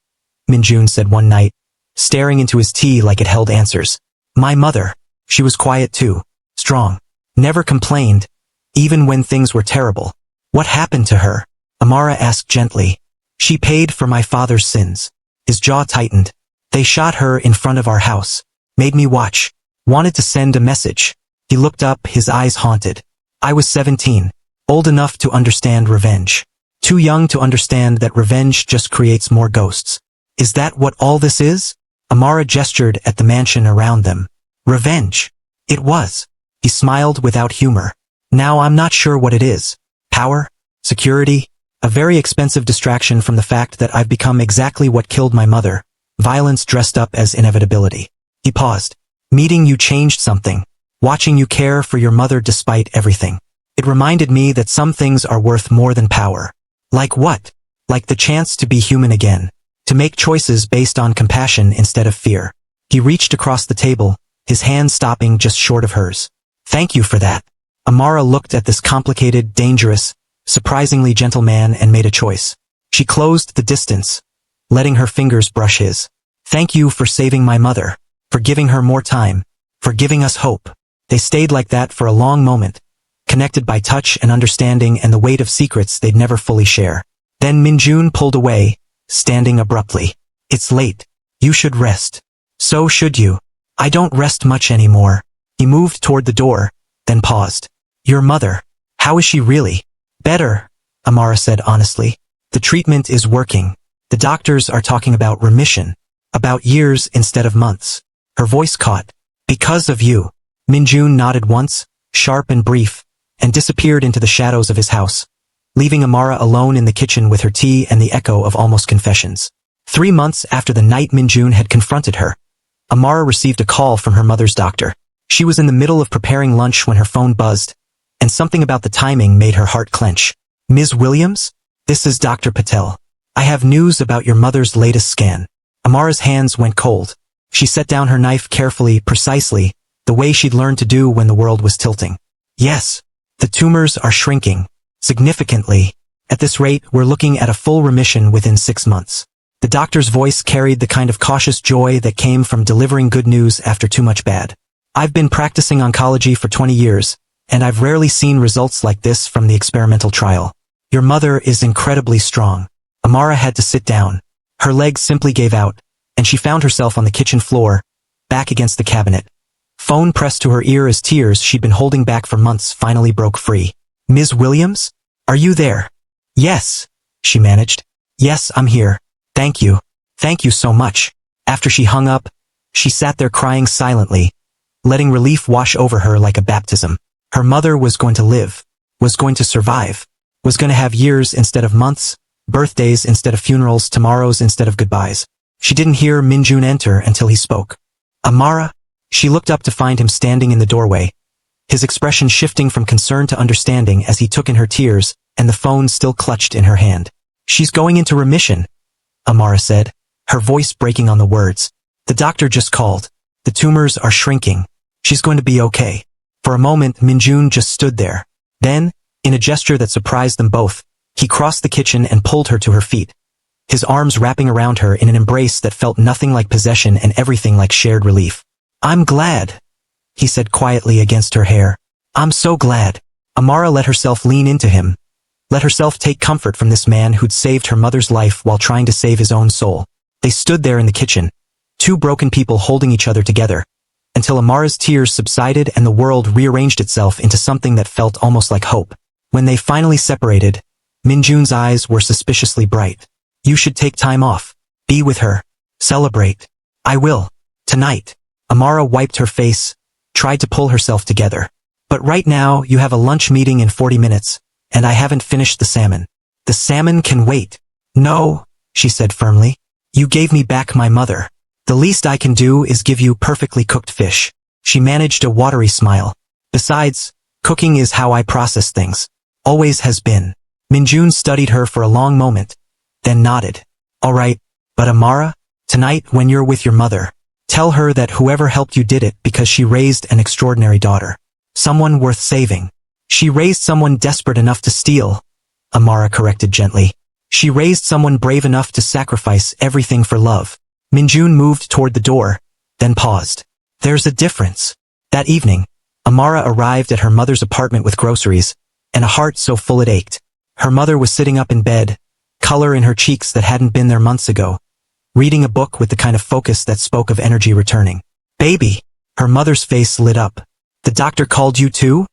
Min-jun said one night, staring into his tea like it held answers. My mother. She was quiet too, strong, never complained, even when things were terrible. What happened to her? Amara asked gently. She paid for my father's sins. His jaw tightened. They shot her in front of our house. Made me watch. Wanted to send a message. He looked up, his eyes haunted. I was 17. Old enough to understand revenge. Too young to understand that revenge just creates more ghosts. Is that what all this is? Amara gestured at the mansion around them. Revenge. It was. He smiled without humor. Now I'm not sure what it is. Power? Security? A very expensive distraction from the fact that I've become exactly what killed my mother. Violence dressed up as inevitability. He paused. Meeting you changed something. Watching you care for your mother despite everything. It reminded me that some things are worth more than power. Like what? Like the chance to be human again. To make choices based on compassion instead of fear. He reached across the table, his hand stopping just short of hers. Thank you for that. Amara looked at this complicated, dangerous, surprisingly gentle man and made a choice. She closed the distance, letting her fingers brush his. Thank you for saving my mother, for giving her more time, for giving us hope. They stayed like that for a long moment, connected by touch and understanding and the weight of secrets they'd never fully share. Then Min-jun pulled away, standing abruptly. It's late. You should rest. So should you. I don't rest much anymore. He moved toward the door, then paused. Your mother. How is she really? Better, Amara said honestly. The treatment is working. The doctors are talking about remission. About years instead of months. Her voice caught. Because of you. Min-jun nodded once, sharp and brief, and disappeared into the shadows of his house, leaving Amara alone in the kitchen with her tea and the echo of almost confessions. 3 months after the night Min-jun had confronted her, Amara received a call from her mother's doctor. She was in the middle of preparing lunch when her phone buzzed, and something about the timing made her heart clench. Ms. Williams? This is Dr. Patel. I have news about your mother's latest scan. Amara's hands went cold. She set down her knife carefully, precisely, the way she'd learned to do when the world was tilting. Yes, the tumors are shrinking. Significantly. At this rate, we're looking at a full remission within 6 months. The doctor's voice carried the kind of cautious joy that came from delivering good news after too much bad. I've been practicing oncology for 20 years, and I've rarely seen results like this from the experimental trial. Your mother is incredibly strong. Amara had to sit down. Her legs simply gave out, and she found herself on the kitchen floor, back against the cabinet. Phone pressed to her ear as tears she'd been holding back for months finally broke free. Ms. Williams? Are you there? Yes, she managed. Yes, I'm here. Thank you. Thank you so much. After she hung up, she sat there crying silently, letting relief wash over her like a baptism. Her mother was going to live, was going to survive, was going to have years instead of months, birthdays instead of funerals, tomorrows instead of goodbyes. She didn't hear Min-jun enter until he spoke. Amara? She looked up to find him standing in the doorway, his expression shifting from concern to understanding as he took in her tears, and the phone still clutched in her hand. She's going into remission, Amara said, her voice breaking on the words. The doctor just called. The tumors are shrinking. She's going to be okay. For a moment, Min-jun just stood there. Then, in a gesture that surprised them both, he crossed the kitchen and pulled her to her feet, his arms wrapping around her in an embrace that felt nothing like possession and everything like shared relief. I'm glad, he said quietly against her hair. I'm so glad. Amara let herself lean into him, let herself take comfort from this man who'd saved her mother's life while trying to save his own soul. They stood there in the kitchen, two broken people holding each other together, until Amara's tears subsided and the world rearranged itself into something that felt almost like hope. When they finally separated, Min-jun's eyes were suspiciously bright. You should take time off. Be with her. Celebrate. I will. Tonight. Amara wiped her face, tried to pull herself together. But right now, you have a lunch meeting in 40 minutes. and I haven't finished the salmon. The salmon can wait. No, she said firmly. You gave me back my mother. The least I can do is give you perfectly cooked fish. She managed a watery smile. Besides, cooking is how I process things. Always has been. Min-jun studied her for a long moment, then nodded. All right, but Amara, tonight when you're with your mother, tell her that whoever helped you did it because she raised an extraordinary daughter. Someone worth saving. She raised someone desperate enough to steal, Amara corrected gently. She raised someone brave enough to sacrifice everything for love. Min-jun moved toward the door, then paused. There's a difference. That evening, Amara arrived at her mother's apartment with groceries, and a heart so full it ached. Her mother was sitting up in bed, color in her cheeks that hadn't been there months ago, reading a book with the kind of focus that spoke of energy returning. Baby! Her mother's face lit up. The doctor called you too?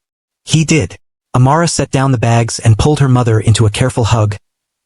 He did. Amara set down the bags and pulled her mother into a careful hug,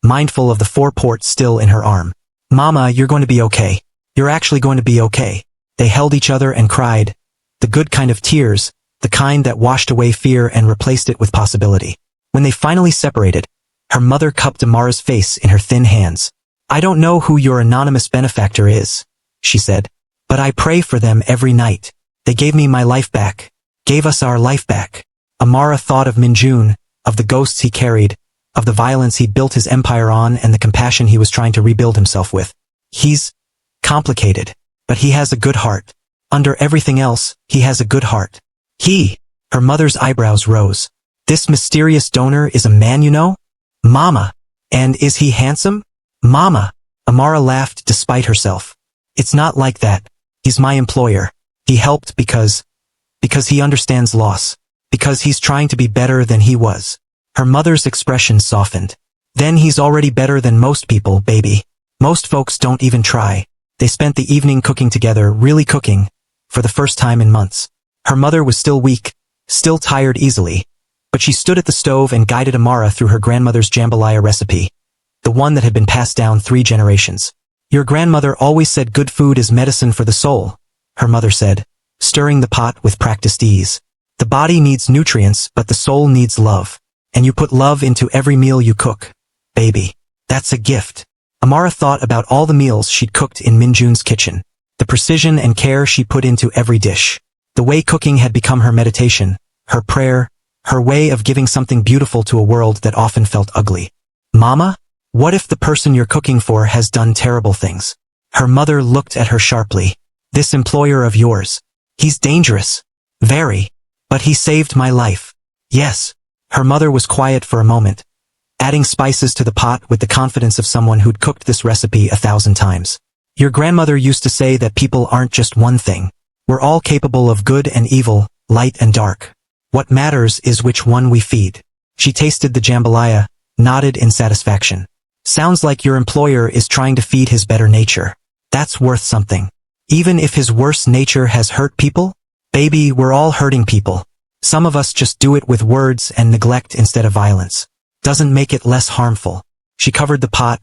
mindful of the 4 ports still in her arm. Mama, you're going to be okay. You're actually going to be okay. They held each other and cried. The good kind of tears, the kind that washed away fear and replaced it with possibility. When they finally separated, her mother cupped Amara's face in her thin hands. I don't know who your anonymous benefactor is, she said, but I pray for them every night. They gave me my life back. Gave us our life back. Amara thought of Min-jun, of the ghosts he carried, of the violence he'd built his empire on and the compassion he was trying to rebuild himself with. He's complicated, but he has a good heart. Under everything else, he has a good heart. Her mother's eyebrows rose. This mysterious donor is a man you know? Mama. And is he handsome? Mama. Amara laughed despite herself. It's not like that. He's my employer. He helped because he understands loss. Because he's trying to be better than he was. Her mother's expression softened. Then he's already better than most people, baby. Most folks don't even try. They spent the evening cooking together, really cooking, for the first time in months. Her mother was still weak, still tired easily, but she stood at the stove and guided Amara through her grandmother's jambalaya recipe, the one that had been passed down 3 generations. Your grandmother always said good food is medicine for the soul, her mother said, stirring the pot with practiced ease. The body needs nutrients, but the soul needs love. And you put love into every meal you cook. Baby. That's a gift. Amara thought about all the meals she'd cooked in Min-jun's kitchen. The precision and care she put into every dish. The way cooking had become her meditation, her prayer, her way of giving something beautiful to a world that often felt ugly. Mama? What if the person you're cooking for has done terrible things? Her mother looked at her sharply. This employer of yours. He's dangerous. Very. But he saved my life. Yes. Her mother was quiet for a moment, adding spices to the pot with the confidence of someone who'd cooked this recipe 1,000 times. Your grandmother used to say that people aren't just one thing. We're all capable of good and evil, light and dark. What matters is which one we feed. She tasted the jambalaya, nodded in satisfaction. Sounds like your employer is trying to feed his better nature. That's worth something. Even if his worse nature has hurt people? Baby, we're all hurting people. Some of us just do it with words and neglect instead of violence. Doesn't make it less harmful. She covered the pot,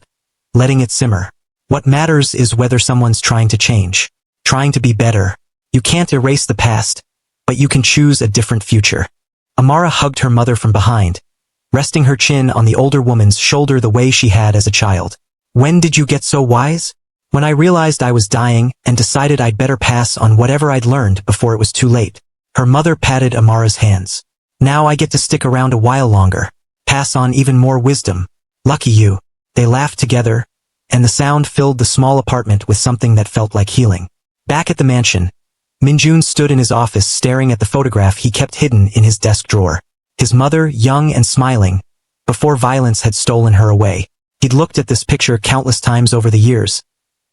letting it simmer. What matters is whether someone's trying to change, trying to be better. You can't erase the past, but you can choose a different future. Amara hugged her mother from behind, resting her chin on the older woman's shoulder the way she had as a child. When did you get so wise? When I realized I was dying and decided I'd better pass on whatever I'd learned before it was too late. Her mother patted Amara's hands. Now I get to stick around a while longer. Pass on even more wisdom. Lucky you. They laughed together, and the sound filled the small apartment with something that felt like healing. Back at the mansion, Min-jun stood in his office staring at the photograph he kept hidden in his desk drawer. His mother, young and smiling, before violence had stolen her away. He'd looked at this picture countless times over the years,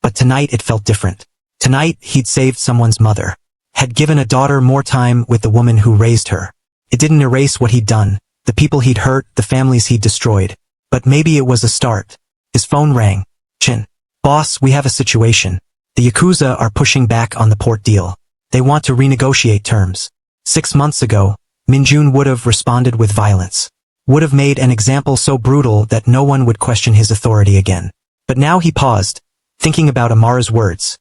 but tonight it felt different. Tonight he'd saved someone's mother. Had given a daughter more time with the woman who raised her. It didn't erase what he'd done, the people he'd hurt, the families he'd destroyed. But maybe it was a start. His phone rang. Chin. Boss, we have a situation. The Yakuza are pushing back on the port deal. They want to renegotiate terms. 6 months ago, Min-jun would have responded with violence. Would have made an example so brutal that no one would question his authority again. But now he paused, thinking about Amara's words.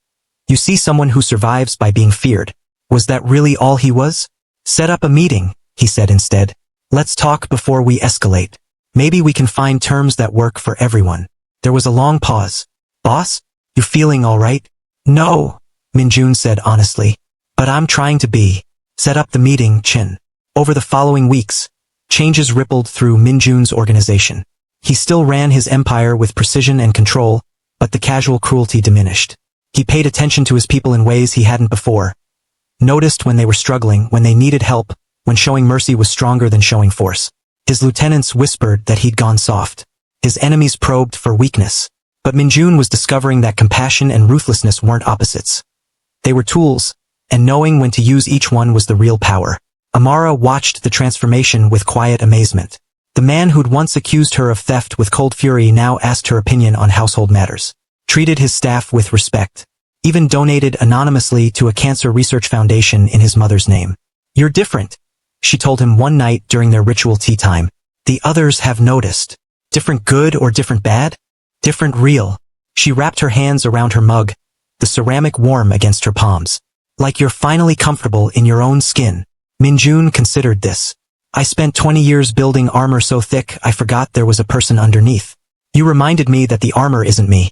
You see someone who survives by being feared. Was that really all he was? Set up a meeting, he said instead. Let's talk before we escalate. Maybe we can find terms that work for everyone. There was a long pause. Boss? You feeling all right? No, Min-jun said honestly. But I'm trying to be. Set up the meeting, Chin. Over the following weeks, changes rippled through Min-jun's organization. He still ran his empire with precision and control, but the casual cruelty diminished. He paid attention to his people in ways he hadn't before. Noticed when they were struggling, when they needed help, when showing mercy was stronger than showing force. His lieutenants whispered that he'd gone soft. His enemies probed for weakness. But Min-jun was discovering that compassion and ruthlessness weren't opposites. They were tools, and knowing when to use each one was the real power. Amara watched the transformation with quiet amazement. The man who'd once accused her of theft with cold fury now asked her opinion on household matters. Treated his staff with respect. Even donated anonymously to a cancer research foundation in his mother's name. You're different, she told him one night during their ritual tea time. The others have noticed. Different good or different bad? Different real. She wrapped her hands around her mug, the ceramic warm against her palms. Like you're finally comfortable in your own skin. Min-jun considered this. I spent 20 years building armor so thick I forgot there was a person underneath. You reminded me that the armor isn't me.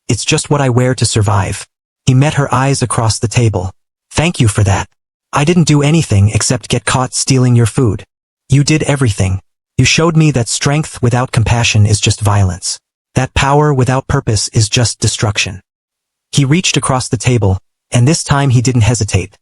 It's just what I wear to survive. He met her eyes across the table. Thank you for that. I didn't do anything except get caught stealing your food. You did everything. You showed me that strength without compassion is just violence. That power without purpose is just destruction. He reached across the table, and this time he didn't hesitate.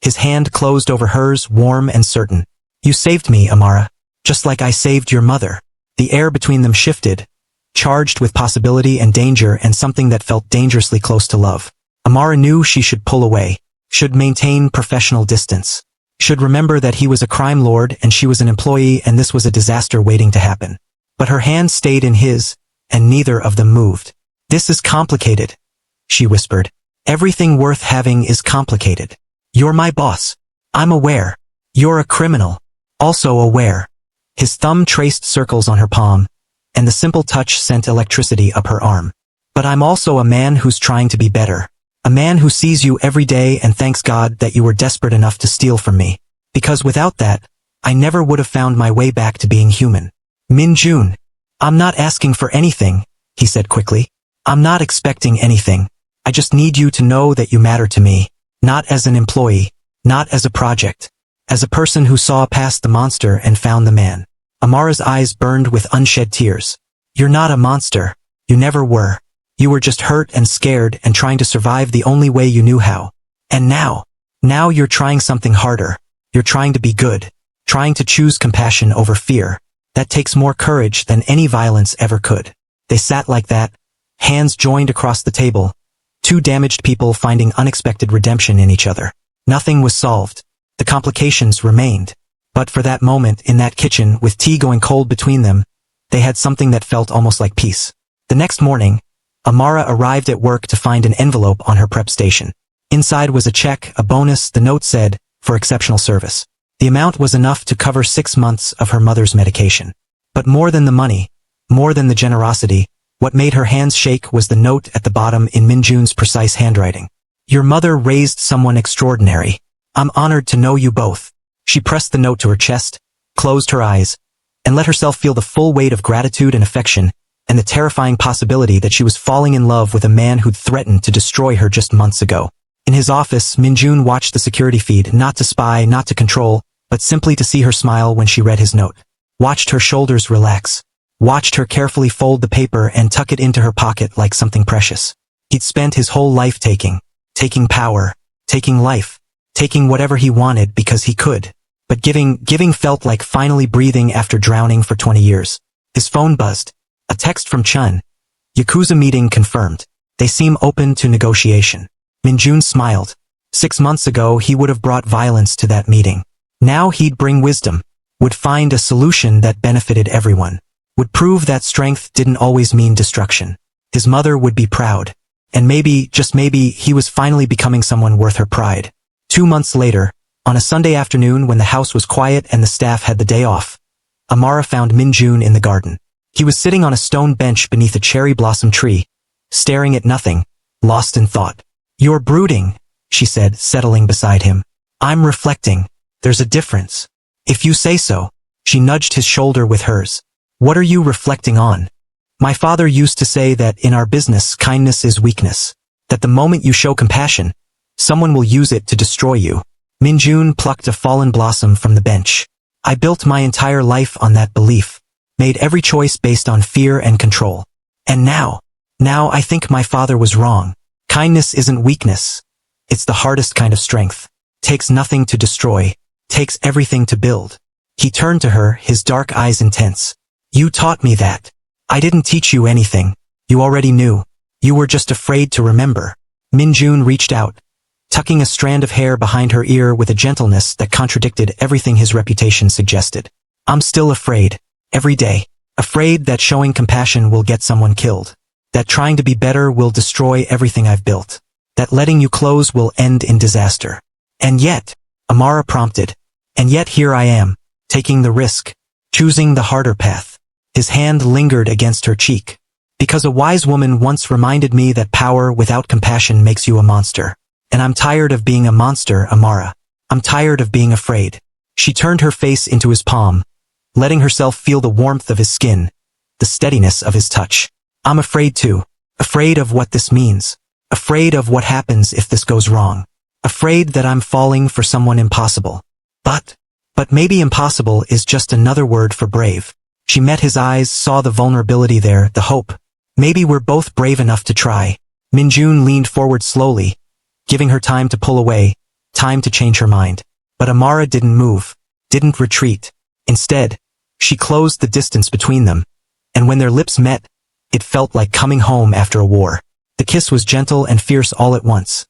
His hand closed over hers, warm and certain. You saved me, Amara. Just like I saved your mother. The air between them shifted, charged with possibility and danger and something that felt dangerously close to love. Amara knew she should pull away, should maintain professional distance, should remember that he was a crime lord and she was an employee and this was a disaster waiting to happen. But her hand stayed in his, and neither of them moved. This is complicated, she whispered. Everything worth having is complicated. You're my boss. I'm aware. You're a criminal. Also aware. His thumb traced circles on her palm, and the simple touch sent electricity up her arm. But I'm also a man who's trying to be better. A man who sees you every day and thanks God that you were desperate enough to steal from me. Because without that, I never would have found my way back to being human. Min-jun. I'm not asking for anything, he said quickly. I'm not expecting anything. I just need you to know that you matter to me. Not as an employee. Not as a project. As a person who saw past the monster and found the man. Amara's eyes burned with unshed tears. You're not a monster. You never were. You were just hurt and scared and trying to survive the only way you knew how. And now you're trying something harder. You're trying to be good. Trying to choose compassion over fear. That takes more courage than any violence ever could. They sat like that, hands joined across the table. Two damaged people finding unexpected redemption in each other. Nothing was solved. The complications remained. But for that moment in that kitchen with tea going cold between them, they had something that felt almost like peace. The next morning, Amara arrived at work to find an envelope on her prep station. Inside was a check, a bonus, the note said, for exceptional service. The amount was enough to cover 6 months of her mother's medication. But more than the money, more than the generosity, what made her hands shake was the note at the bottom in Min-jun's precise handwriting. Your mother raised someone extraordinary. I'm honored to know you both. She pressed the note to her chest, closed her eyes, and let herself feel the full weight of gratitude and affection, and the terrifying possibility that she was falling in love with a man who'd threatened to destroy her just months ago. In his office, Min-jun watched the security feed, not to spy, not to control, but simply to see her smile when she read his note. Watched her shoulders relax. Watched her carefully fold the paper and tuck it into her pocket like something precious. He'd spent his whole life taking power, taking life, taking whatever he wanted because he could. But giving felt like finally breathing after drowning for 20 years. His phone buzzed. A text from Chun. Yakuza meeting confirmed. They seem open to negotiation. Min-jun smiled. 6 months ago he would have brought violence to that meeting. Now he'd bring wisdom. Would find a solution that benefited everyone. Would prove that strength didn't always mean destruction. His mother would be proud. And maybe, just maybe, he was finally becoming someone worth her pride. 2 months later, on a Sunday afternoon when the house was quiet and the staff had the day off, Amara found Min-jun in the garden. He was sitting on a stone bench beneath a cherry blossom tree, staring at nothing, lost in thought. You're brooding, she said, settling beside him. I'm reflecting. There's a difference. If you say so. She nudged his shoulder with hers. What are you reflecting on? My father used to say that in our business, kindness is weakness. That the moment you show compassion, someone will use it to destroy you. Min-jun plucked a fallen blossom from the bench. I built my entire life on that belief. Made every choice based on fear and control. And now I think my father was wrong. Kindness isn't weakness. It's the hardest kind of strength. Takes nothing to destroy. Takes everything to build. He turned to her, his dark eyes intense. You taught me that. I didn't teach you anything. You already knew. You were just afraid to remember. Min-jun reached out, tucking a strand of hair behind her ear with a gentleness that contradicted everything his reputation suggested. I'm still afraid. Every day. Afraid that showing compassion will get someone killed. That trying to be better will destroy everything I've built. That letting you close will end in disaster. And yet, Amara prompted. And yet here I am, taking the risk, choosing the harder path. His hand lingered against her cheek. Because a wise woman once reminded me that power without compassion makes you a monster. And I'm tired of being a monster, Amara. I'm tired of being afraid. She turned her face into his palm, letting herself feel the warmth of his skin, the steadiness of his touch. I'm afraid too. Afraid of what this means. Afraid of what happens if this goes wrong. Afraid that I'm falling for someone impossible. But maybe impossible is just another word for brave. She met his eyes, saw the vulnerability there, the hope. Maybe we're both brave enough to try. Min-jun leaned forward slowly, giving her time to pull away, time to change her mind. But Amara didn't move, didn't retreat. Instead, she closed the distance between them, and when their lips met, it felt like coming home after a war. The kiss was gentle and fierce all at once,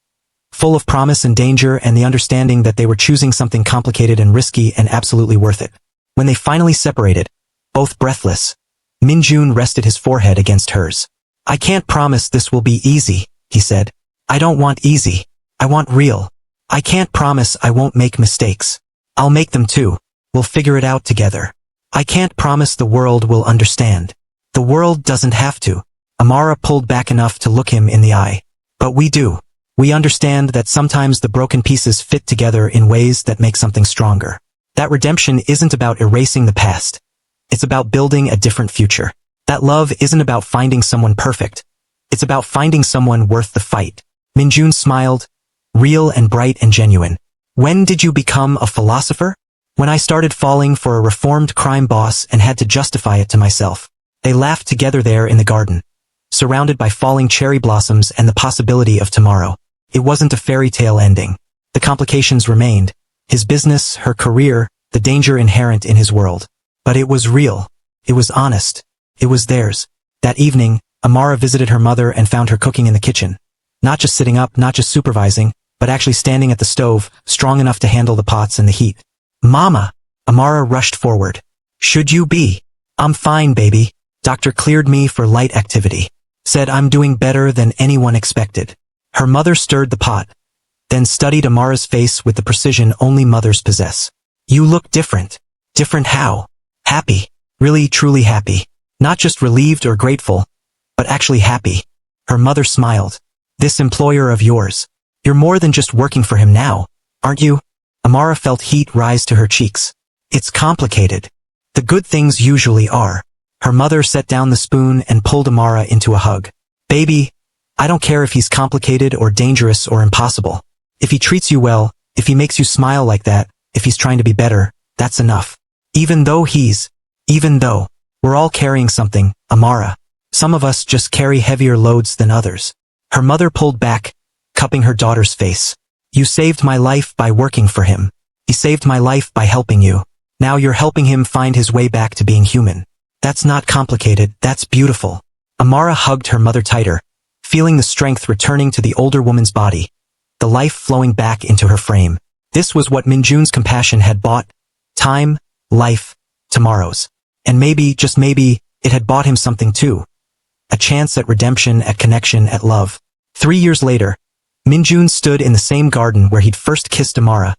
full of promise and danger and the understanding that they were choosing something complicated and risky and absolutely worth it. When they finally separated, both breathless, Min-jun rested his forehead against hers. I can't promise this will be easy, he said. I don't want easy. I want real. I can't promise I won't make mistakes. I'll make them too. We'll figure it out together. I can't promise the world will understand. The world doesn't have to. Amara pulled back enough to look him in the eye. But we do. We understand that sometimes the broken pieces fit together in ways that make something stronger. That redemption isn't about erasing the past. It's about building a different future. That love isn't about finding someone perfect. It's about finding someone worth the fight. Min-jun smiled, real and bright and genuine. When did you become a philosopher? When I started falling for a reformed crime boss and had to justify it to myself. They laughed together there in the garden, surrounded by falling cherry blossoms and the possibility of tomorrow. It wasn't a fairy tale ending. The complications remained. His business, her career, the danger inherent in his world. But it was real. It was honest. It was theirs. That evening, Amara visited her mother and found her cooking in the kitchen. Not just sitting up, not just supervising, but actually standing at the stove, strong enough to handle the pots and the heat. Mama! Amara rushed forward. Should you be? I'm fine, baby. Doctor cleared me for light activity. Said I'm doing better than anyone expected. Her mother stirred the pot, then studied Amara's face with the precision only mothers possess. You look different. Different how? Happy. Really, truly happy. Not just relieved or grateful, but actually happy. Her mother smiled. This employer of yours. You're more than just working for him now, aren't you? Amara felt heat rise to her cheeks. It's complicated. The good things usually are. Her mother set down the spoon and pulled Amara into a hug. Baby, I don't care if he's complicated or dangerous or impossible. If he treats you well, if he makes you smile like that, if he's trying to be better, that's enough. Even though we're all carrying something, Amara. Some of us just carry heavier loads than others. Her mother pulled back, cupping her daughter's face. You saved my life by working for him. He saved my life by helping you. Now you're helping him find his way back to being human. That's not complicated, that's beautiful. Amara hugged her mother tighter, feeling the strength returning to the older woman's body, the life flowing back into her frame. This was what Min-jun's compassion had bought. Time, life, tomorrows. And maybe, just maybe, it had bought him something too. A chance at redemption, at connection, at love. 3 years later, Min-jun stood in the same garden where he'd first kissed Amara.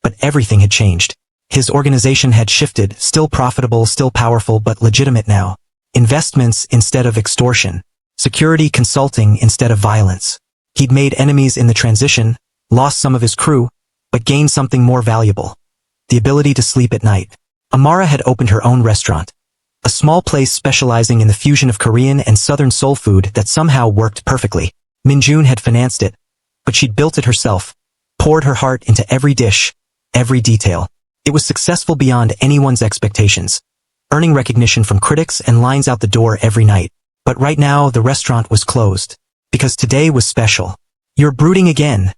But everything had changed. His organization had shifted, still profitable, still powerful, but legitimate now. Investments instead of extortion. Security consulting instead of violence. He'd made enemies in the transition, lost some of his crew, but gained something more valuable. The ability to sleep at night. Amara had opened her own restaurant. A small place specializing in the fusion of Korean and Southern soul food that somehow worked perfectly. Min-jun had financed it, but she'd built it herself, poured her heart into every dish, every detail. It was successful beyond anyone's expectations, earning recognition from critics and lines out the door every night. But right now, the restaurant was closed, because today was special. "You're brooding again,"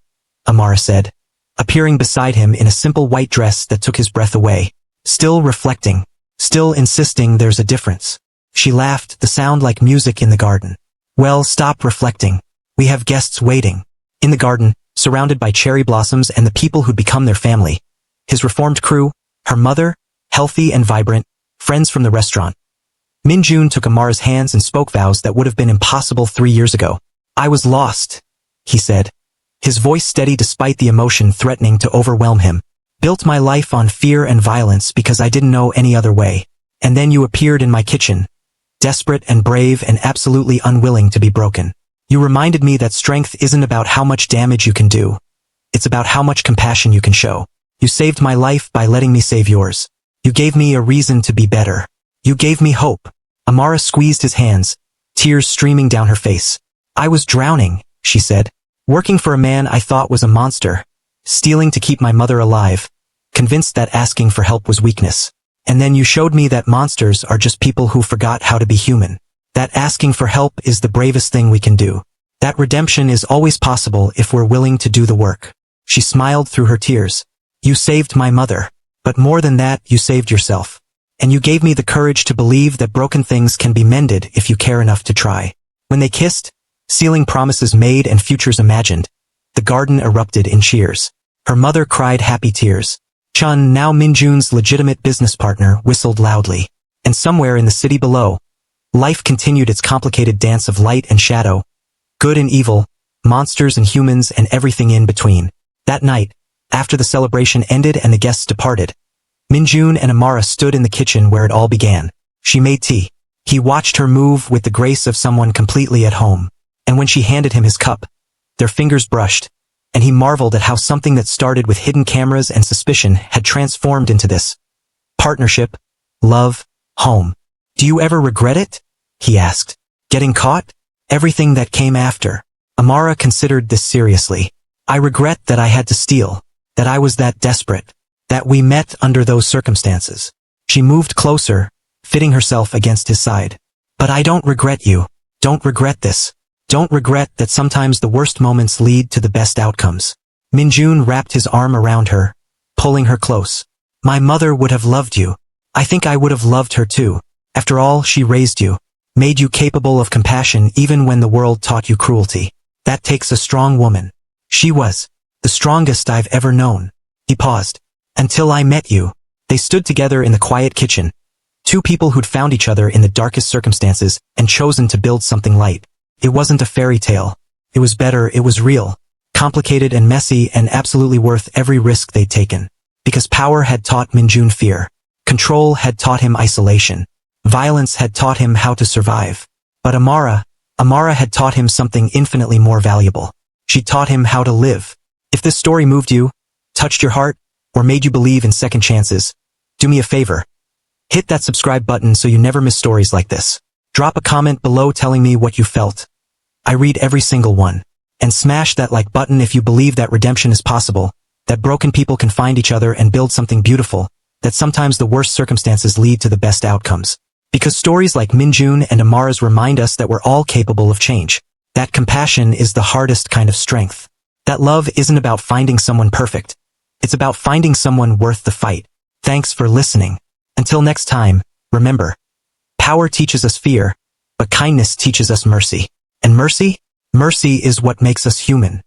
Amara said, appearing beside him in a simple white dress that took his breath away. Still reflecting, still insisting there's a difference. She laughed, the sound like music in the garden. "Well, stop reflecting. We have guests waiting." In the garden, surrounded by cherry blossoms and the people who'd become their family. His reformed crew, her mother, healthy and vibrant, friends from the restaurant. Min-jun took Amara's hands and spoke vows that would have been impossible 3 years ago. "I was lost," he said, his voice steady despite the emotion threatening to overwhelm him. "Built my life on fear and violence because I didn't know any other way. And then you appeared in my kitchen, desperate and brave and absolutely unwilling to be broken. You reminded me that strength isn't about how much damage you can do. It's about how much compassion you can show. You saved my life by letting me save yours. You gave me a reason to be better. You gave me hope." Amara squeezed his hands, tears streaming down her face. "I was drowning," she said, "working for a man I thought was a monster, stealing to keep my mother alive, convinced that asking for help was weakness. And then you showed me that monsters are just people who forgot how to be human. That asking for help is the bravest thing we can do. That redemption is always possible if we're willing to do the work." She smiled through her tears. "You saved my mother. But more than that, you saved yourself. And you gave me the courage to believe that broken things can be mended if you care enough to try." When they kissed, sealing promises made and futures imagined, the garden erupted in cheers. Her mother cried happy tears. Chun, now Min-jun's legitimate business partner, whistled loudly. And somewhere in the city below, life continued its complicated dance of light and shadow, good and evil, monsters and humans and everything in between. That night, after the celebration ended and the guests departed, Min-jun and Amara stood in the kitchen where it all began. She made tea. He watched her move with the grace of someone completely at home. And when she handed him his cup, their fingers brushed, and he marveled at how something that started with hidden cameras and suspicion had transformed into this. Partnership, love, home. "Do you ever regret it?" he asked. "Getting caught? Everything that came after." Amara considered this seriously. "I regret that I had to steal, that I was that desperate, that we met under those circumstances." She moved closer, fitting herself against his side. "But I don't regret you. Don't regret this. Don't regret that sometimes the worst moments lead to the best outcomes." Min-jun wrapped his arm around her, pulling her close. "My mother would have loved you. I think I would have loved her too. After all, she raised you, made you capable of compassion even when the world taught you cruelty. That takes a strong woman. She was the strongest I've ever known." He paused. "Until I met you." They stood together in the quiet kitchen, two people who'd found each other in the darkest circumstances and chosen to build something light. It wasn't a fairy tale. It was better, it was real, complicated and messy and absolutely worth every risk they'd taken. Because power had taught Min-jun fear. Control had taught him isolation. Violence had taught him how to survive. But Amara had taught him something infinitely more valuable. She taught him how to live. If this story moved you, touched your heart, or made you believe in second chances, do me a favor. Hit that subscribe button so you never miss stories like this. Drop a comment below telling me what you felt. I read every single one. And smash that like button if you believe that redemption is possible, that broken people can find each other and build something beautiful, that sometimes the worst circumstances lead to the best outcomes. Because stories like Min-jun and Amara's remind us that we're all capable of change. That compassion is the hardest kind of strength. That love isn't about finding someone perfect. It's about finding someone worth the fight. Thanks for listening. Until next time, remember, power teaches us fear, but kindness teaches us mercy. And mercy is what makes us human.